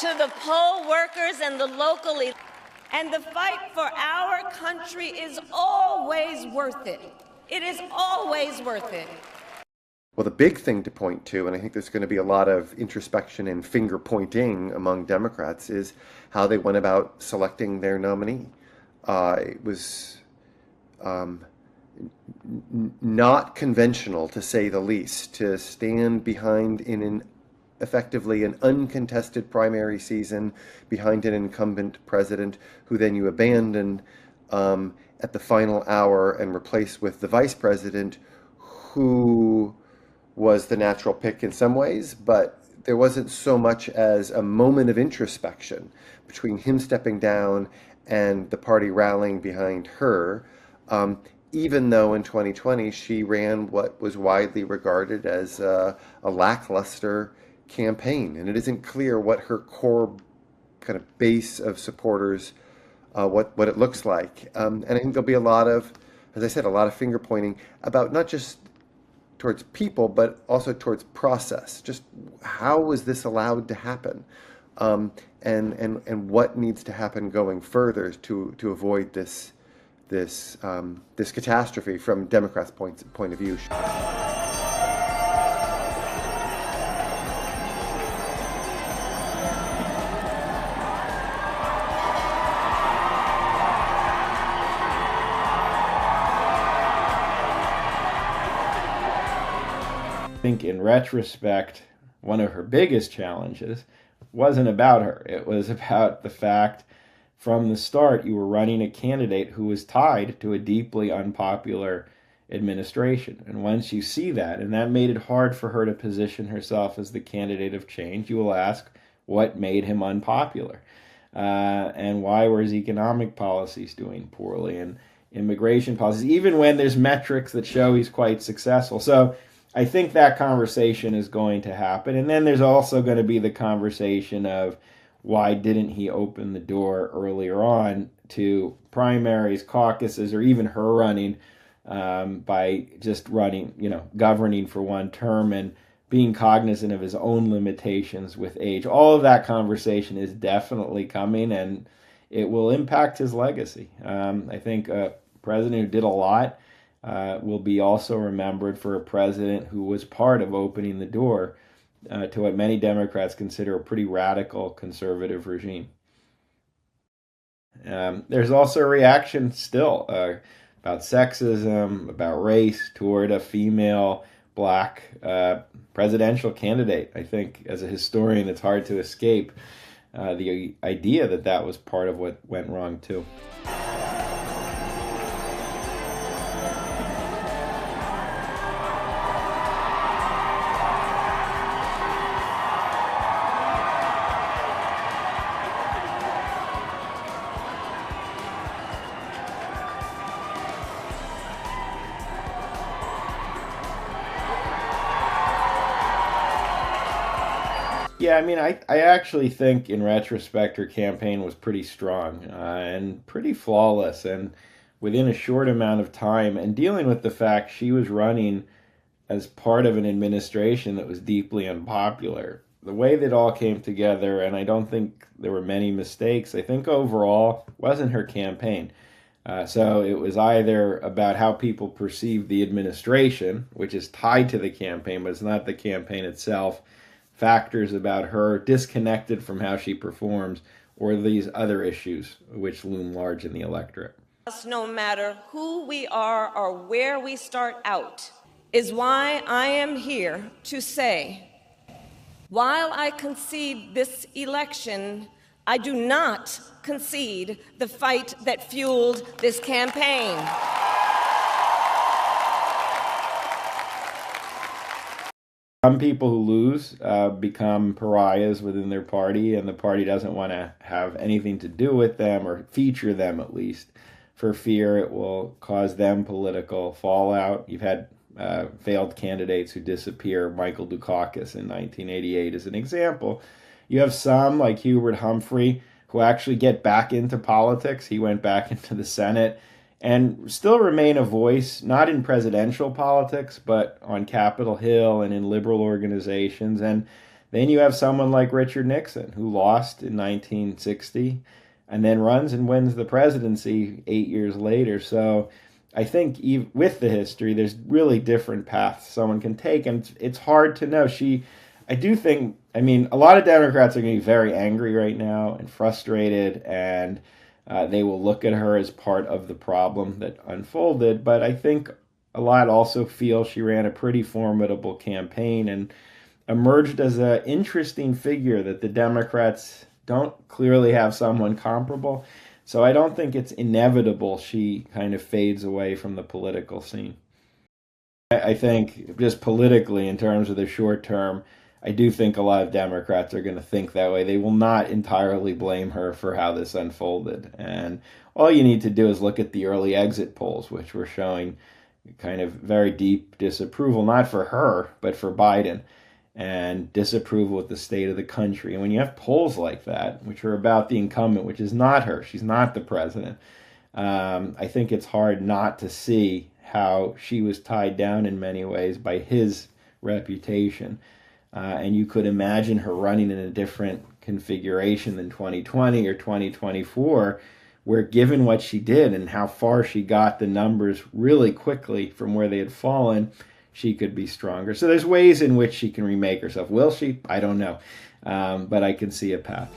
to the poll workers and the local elites. And the fight for our country is always worth it. It is always worth it. Well, the big thing to point to, and I think there's going to be a lot of introspection and finger pointing among Democrats, is how they went about selecting their nominee. It was not conventional, to say the least, to stand behind effectively an uncontested primary season behind an incumbent president who then you abandon at the final hour and replace with the vice president who was the natural pick in some ways, but there wasn't so much as a moment of introspection between him stepping down and the party rallying behind her, even though in 2020 she ran what was widely regarded as a lackluster campaign. And it isn't clear what her core kind of base of supporters, what it looks like. And I think there'll be a lot of, as I said, a lot of finger pointing about not just towards people, but also towards process. Just how was this allowed to happen? And what needs to happen going further to avoid this catastrophe from Democrats' point of view. I think in retrospect, one of her biggest challenges wasn't about her. It was about the fact from the start you were running a candidate who was tied to a deeply unpopular administration. And once you see that, and that made it hard for her to position herself as the candidate of change, you will ask what made him unpopular, and why were his economic policies doing poorly, and immigration policies, even when there's metrics that show he's quite successful. So I think that conversation is going to happen. And then there's also going to be the conversation of why didn't he open the door earlier on to primaries, caucuses, or even her running by just running, governing for one term and being cognizant of his own limitations with age. All of that conversation is definitely coming, and it will impact his legacy. I think a president who did a lot will be also remembered for a president who was part of opening the door to what many Democrats consider a pretty radical conservative regime. There's also a reaction still about sexism, about race toward a female black presidential candidate. I think as a historian, it's hard to escape the idea that that was part of what went wrong too. Yeah, I mean, I actually think in retrospect her campaign was pretty strong and pretty flawless, and within a short amount of time, and dealing with the fact she was running as part of an administration that was deeply unpopular. The way that all came together, and I don't think there were many mistakes, I think overall wasn't her campaign. So it was either about how people perceive the administration, which is tied to the campaign, but it's not the campaign itself, factors about her disconnected from how she performs, or these other issues which loom large in the electorate. No matter who we are or where we start out, is why I am here to say, while I concede this election, I do not concede the fight that fueled this campaign. Some people who lose become pariahs within their party, and the party doesn't want to have anything to do with them, or feature them at least, for fear it will cause them political fallout. You've had failed candidates who disappear. Michael Dukakis in 1988 is an example. You have some, like Hubert Humphrey, who actually get back into politics. He went back into the Senate and still remain a voice, not in presidential politics, but on Capitol Hill and in liberal organizations. And Then you have someone like Richard Nixon, who lost in 1960 and then runs and wins the presidency 8 years later. So I think even with the history, there's really different paths someone can take, and it's hard to know. I do think, I mean, a lot of Democrats are going to be very angry right now and frustrated, and they will look at her as part of the problem that unfolded. But I think a lot also feel she ran a pretty formidable campaign and emerged as an interesting figure that the Democrats don't clearly have someone comparable. So I don't think it's inevitable she kind of fades away from the political scene. I think just politically, in terms of the short term, I do think a lot of Democrats are going to think that way. They will not entirely blame her for how this unfolded. And all you need to do is look at the early exit polls, which were showing kind of very deep disapproval, not for her, but for Biden, and disapproval with the state of the country. And when you have polls like that, which are about the incumbent, which is not her, she's not the president, I think it's hard not to see how she was tied down in many ways by his reputation. And you could imagine her running in a different configuration than 2020 or 2024, where given what she did and how far she got the numbers really quickly from where they had fallen, she could be stronger. So there's ways in which she can remake herself. Will she? I don't know. But I can see a path.